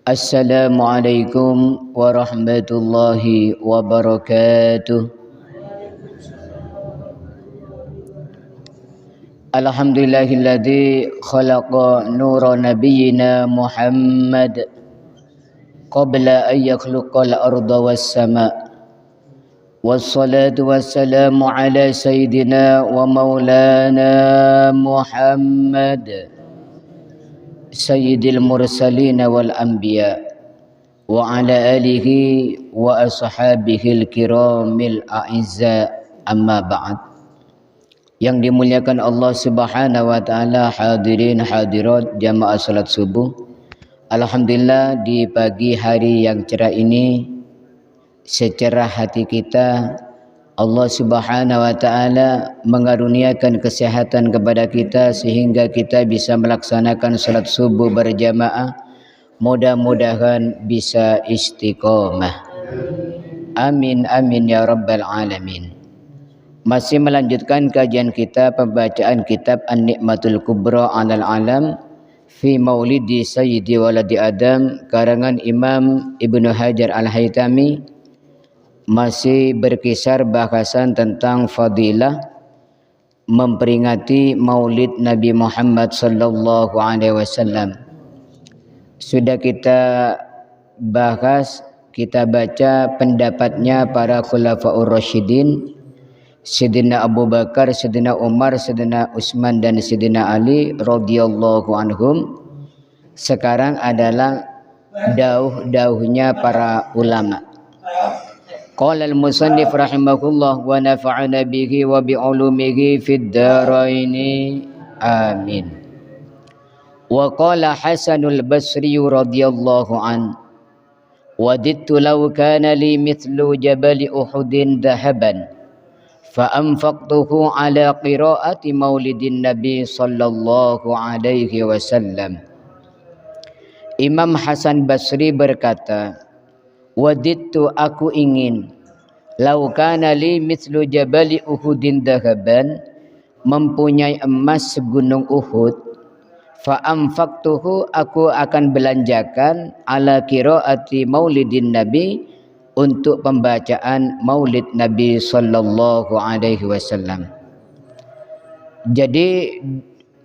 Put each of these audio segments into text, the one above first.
Assalamualaikum warahmatullahi wabarakatuh. Alhamdulillahilladzi khalaqa nura nabiyyina Muhammad qabla an yakhluqal arda was sama'. Wassalatu wassalamu ala sayyidina wa maulana Muhammad sayyidil mursalin wal anbiya wa ala alihi wa ashabihil kiramil a'izza, amma ba'd. Yang dimuliakan Allah Subhanahu wa taala, hadirin hadirat jamaah salat subuh. Alhamdulillah di pagi hari yang cerah ini, secerah hati kita, Allah Subhanahu wa taala mengaruniakan kesehatan kepada kita sehingga kita bisa melaksanakan salat subuh berjamaah. Mudah-mudahan bisa istiqomah. Amin amin ya rabbal alamin. Masih melanjutkan kajian kita pembacaan kitab An-Ni'matul Kubra 'alal Alam fi Maulidi Sayyidi Waladi Adam karangan Imam Ibnu Hajar Al-Haytami. Masih berkisar bahasan tentang fadilah memperingati Maulid Nabi Muhammad sallallahu alaihi wasallam. Sudah kita bahas, kita baca pendapatnya para khulafaur rasyidin, Sayyidina Abu Bakar, Sayyidina Umar, Sayyidina Utsman dan Sayyidina Ali radhiyallahu anhum. Sekarang adalah dauh-dauhnya para ulama. Qala al-musannif rahimahullah wa nafa'ana bihi wa bi'ulumihi fid dharaini amin. Wa qala Hasanul Basri radhiyallahu an, wadidtu law kana li mithlu jabal Uhudin dhahaban fa anfaqtuhu ala qiraati maulidin nabi sallallahu alaihi wasallam. Imam Hasan Basri berkata, wadidtu aku ingin, lau kana li mithlu jabali Uhudin dhahaban, mempunyai emas segunung Uhud, fa anfaqtuhu aku akan belanjakan ala qiraati maulidin nabi, untuk pembacaan maulid Nabi sallallahu alaihi wasallam. Jadi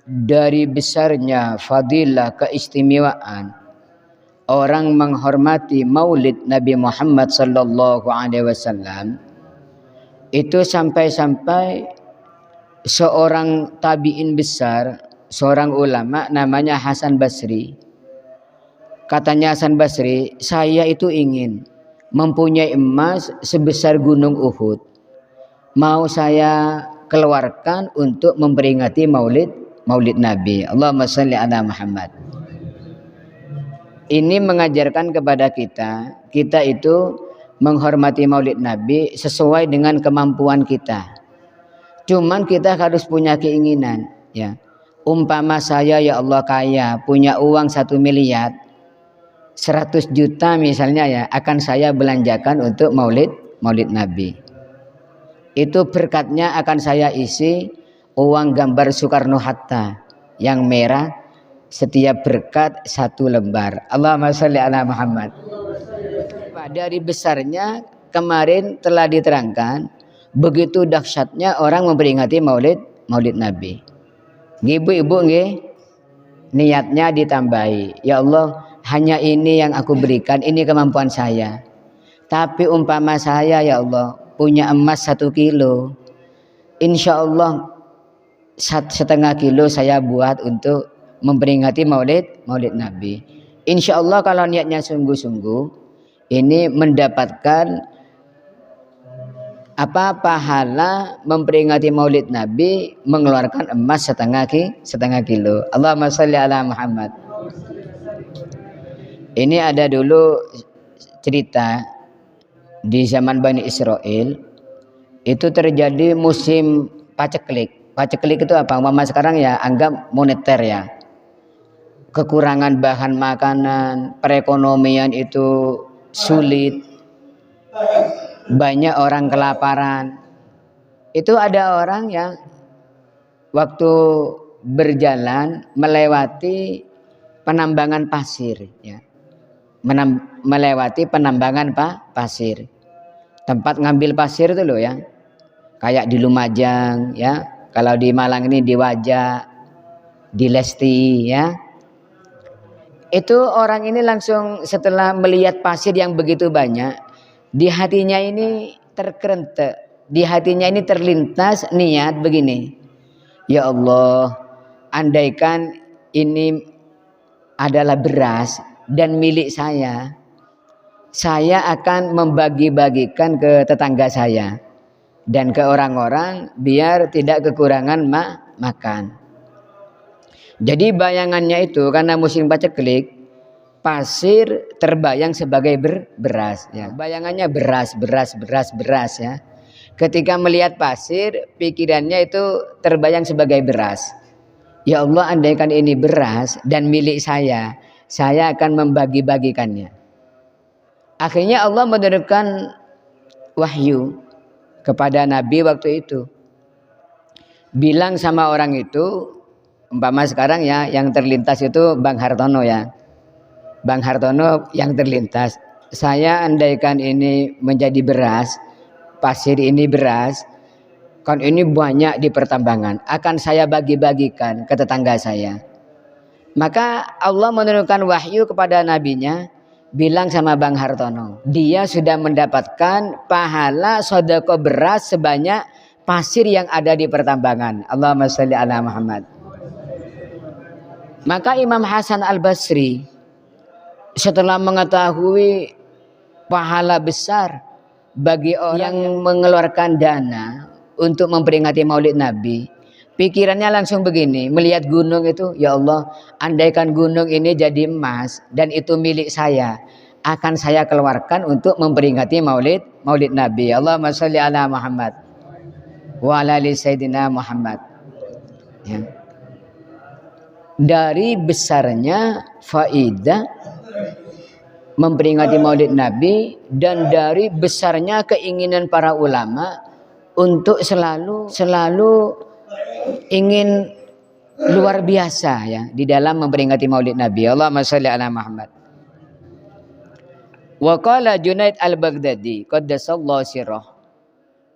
dari besarnya fadilah keistimewaan orang menghormati maulid Nabi Muhammad sallallahu alaihi wasallam, itu sampai-sampai seorang tabi'in besar, seorang ulama namanya Hasan Basri. Katanya Hasan Basri, saya itu ingin mempunyai emas sebesar gunung Uhud. Mau saya keluarkan untuk memperingati maulid Nabi. Allahumma shalli ala Muhammad. Ini mengajarkan kepada kita itu menghormati maulid Nabi sesuai dengan kemampuan kita. Cuman kita harus punya keinginan, ya. Umpama saya ya Allah kaya, punya uang 1 miliar, 100 juta misalnya ya, akan saya belanjakan untuk maulid Nabi. Itu berkatnya akan saya isi uang gambar Soekarno-Hatta yang merah, setiap berkat 1 lembar. Allahumma sholli ala Muhammad. Dari besarnya kemarin telah diterangkan, begitu dahsyatnya orang memperingati maulid Nabi. Ibu-ibu nggih, niatnya ditambahi. Ya Allah, hanya ini yang aku berikan, ini kemampuan saya. Tapi umpama saya ya Allah punya emas 1 kilo, insya Allah 1,5 kilo saya buat untuk memperingati maulid Nabi. Insya Allah kalau niatnya sungguh-sungguh, ini mendapatkan pahala memperingati maulid Nabi, mengeluarkan emas 1,5 kilo. Allahumma sholli ala Muhammad. Ini ada dulu cerita di zaman Bani Israel, itu terjadi musim paceklik. Paceklik itu apa? Mama sekarang ya anggap moneter ya. Kekurangan bahan makanan, perekonomian itu sulit, banyak orang kelaparan. Itu ada orang yang waktu berjalan melewati penambangan pasir, ya. melewati penambangan pasir. Tempat ngambil pasir itu loh ya. Kayak di Lumajang ya. Kalau di Malang ini di Wajak, di Lesti ya. Itu orang ini langsung setelah melihat pasir yang begitu banyak, di hatinya ini terkerentek, di hatinya ini terlintas niat begini. Ya Allah, andaikan ini adalah beras dan milik saya akan membagi-bagikan ke tetangga saya dan ke orang-orang biar tidak kekurangan makan. Jadi bayangannya itu karena musim paceklik, pasir terbayang sebagai beras ya. Bayangannya beras ya. Ketika melihat pasir, pikirannya itu terbayang sebagai beras. Ya Allah, andaikan ini beras dan milik saya akan membagi-bagikannya. Akhirnya Allah menurunkan wahyu kepada Nabi waktu itu. Bilang sama orang itu, umpama sekarang ya yang terlintas itu Bang Hartono ya. Bang Hartono yang terlintas, saya andaikan ini menjadi beras, pasir ini beras, kan ini banyak di pertambangan, akan saya bagi-bagikan ke tetangga saya. Maka Allah menurunkan wahyu kepada nabinya, bilang sama Bang Hartono, dia sudah mendapatkan pahala sedekah beras sebanyak pasir yang ada di pertambangan. Allahumma sholli ala Muhammad. Maka Imam Hasan Al-Basri setelah mengetahui pahala besar bagi orang yang mengeluarkan dana untuk memperingati Maulid Nabi, pikirannya langsung begini, melihat gunung itu, ya Allah, andaikan gunung ini jadi emas dan itu milik saya, akan saya keluarkan untuk memperingati Maulid Nabi. Allahumma sholli ala Muhammad wa ala ali sayyidina Muhammad. Ya. Dari besarnya faidah memperingati Maulid Nabi dan dari besarnya keinginan para ulama untuk selalu ingin luar biasa ya di dalam memperingati Maulid Nabi. Allahumma sholli ala Muhammad. Wa qala Junaid Al-Baghdadi qaddasallahu sirrah,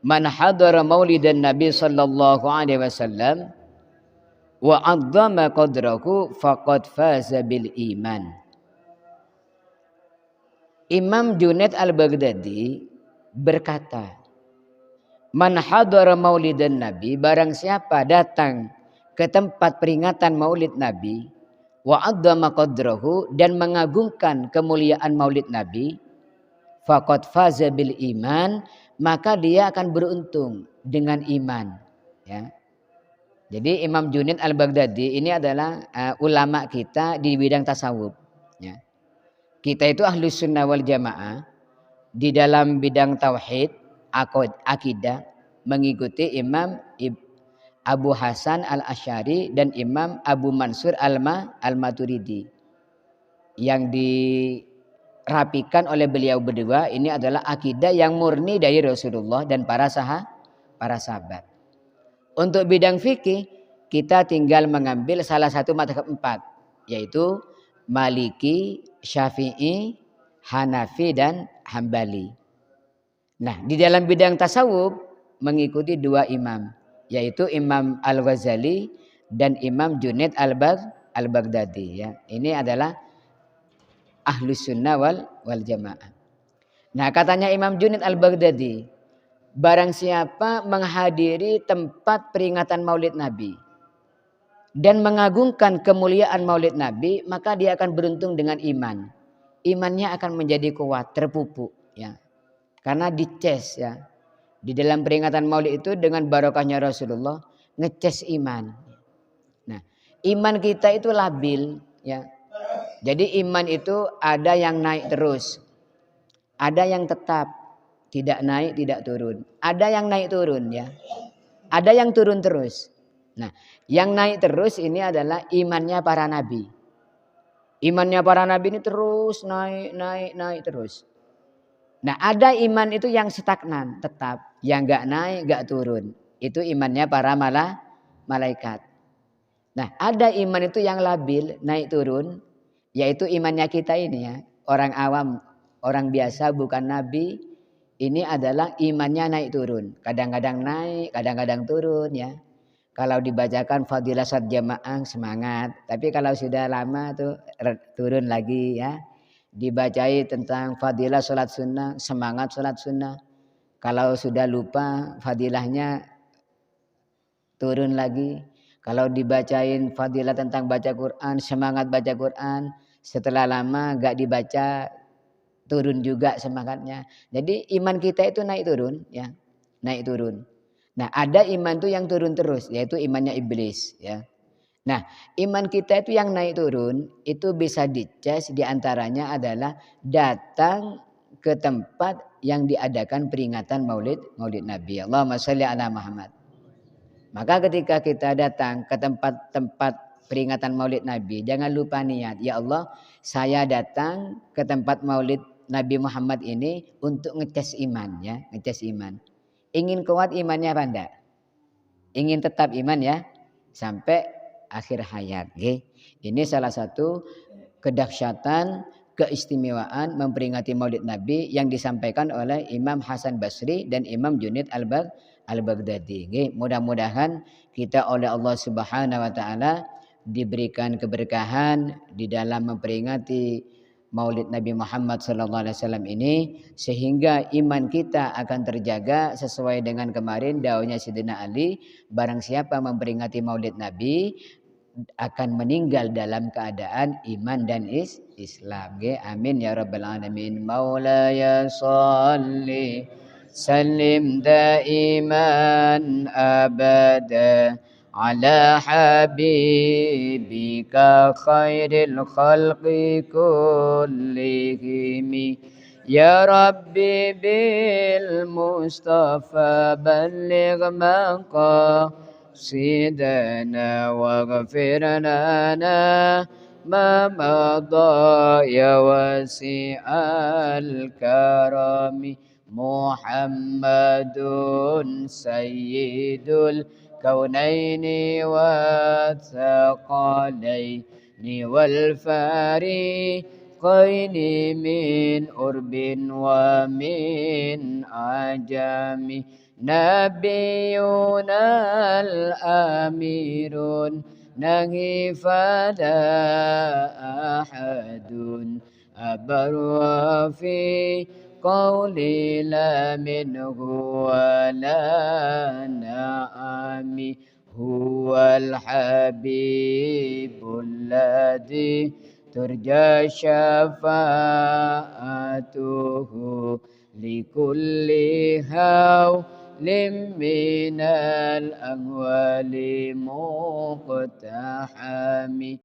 man hadara maulidan Nabi sallallahu alaihi wasallam wa 'azzama qadrahu faqad faza bil iman. Imam Junaid Al-Baghdadi berkata, man hadara maulidan Nabi, barang siapa datang ke tempat peringatan Maulid Nabi, wa 'azzama qadrahu, dan mengagungkan kemuliaan Maulid Nabi, faqad faza bil iman, maka dia akan beruntung dengan iman ya. Jadi Imam Junaid Al-Baghdadi ini adalah ulama kita di bidang tasawuf ya. Kita itu Ahlus Sunnah wal Jamaah di dalam bidang tauhid, akidah mengikuti Imam Abu Hasan Al-Asy'ari dan Imam Abu Mansur Al-Maturidi. Yang dirapikan oleh beliau berdua ini adalah akidah yang murni dari Rasulullah dan para sahabat. Untuk bidang fikih kita tinggal mengambil salah satu mazhab 4, yaitu Maliki, Syafi'i, Hanafi dan Hambali. Nah, di dalam bidang tasawuf mengikuti 2 imam, yaitu Imam Al-Ghazali dan Imam Junaid Al-Baghdadi ya. Ini adalah Ahlus Sunnah wal Jamaah. Nah, katanya Imam Junaid Al-Baghdadi, barang siapa menghadiri tempat peringatan Maulid Nabi dan mengagungkan kemuliaan Maulid Nabi, maka dia akan beruntung dengan iman. Imannya akan menjadi kuat, terpupuk ya. Karena dices ya. Di dalam peringatan Maulid itu dengan barokahnya Rasulullah ngeces iman. Nah, iman kita itu labil ya. Jadi iman itu ada yang naik terus. Ada yang tetap, tidak naik, tidak turun. Ada yang naik turun ya. Ada yang turun terus. Nah, yang naik terus ini adalah imannya para nabi. Imannya para nabi ini terus naik terus. Nah, ada iman itu yang stagnan, tetap, yang enggak naik, enggak turun. Itu imannya para malaikat. Nah, ada iman itu yang labil, naik turun, yaitu imannya kita ini ya. orang awam, orang biasa bukan nabi, ini adalah imannya naik turun. Kadang-kadang naik, kadang-kadang turun ya. Kalau dibacakan fadilah salat jamaah semangat, tapi kalau sudah lama tuh turun lagi ya. Dibacai tentang fadilah salat sunnah, semangat salat sunnah. Kalau sudah lupa fadilahnya turun lagi. Kalau dibacain fadilah tentang baca Quran, semangat baca Quran, setelah lama gak dibaca turun juga semangatnya. Jadi iman kita itu naik turun ya, naik turun. Nah, ada iman tuh yang turun terus, yaitu imannya iblis ya. Nah, iman kita itu yang naik turun itu bisa dicas diantaranya adalah datang ke tempat yang diadakan peringatan Maulid Nabi. Allahumma sholli ala Muhammad. Maka ketika kita datang ke tempat-tempat peringatan Maulid Nabi, jangan lupa niat, ya Allah, saya datang ke tempat Maulid Nabi Muhammad ini untuk ngecas iman ya, ngecas iman. Ingin kuat imannya apa enggak? Ingin tetap iman ya sampai akhir hayat. Okay? Ini salah satu kedahsyatan, keistimewaan memperingati Maulid Nabi yang disampaikan oleh Imam Hasan Basri dan Imam Junaid Al-Baghdadi. Okay? Mudah-mudahan kita oleh Allah Subhanahu wa taala diberikan keberkahan di dalam memperingati Maulid Nabi Muhammad SAW ini sehingga iman kita akan terjaga sesuai dengan kemarin daunnya Sayyidina Ali, barang siapa memperingati Maulid Nabi akan meninggal dalam keadaan iman dan Islam. Amin ya rabbal alamin. Maulaya shalli sallim daiman abada ala habibika khairil khalqi kullihim. Ya Rabbi bil Mustafa balligh maqasidana waghfir lana ma madha ya wasi'al karami. Muhammadun sayyidul kaunaini wa thaqalaini wal fariqaini min urbin wa min ajami. Nabiyuna al-amirun nahi fala ahadun abarwa fi qawli la minhu wa la na'ami. Huwal habibul ladhi turja syafa'atuhu likulli hawlim minal amwali muqtahami.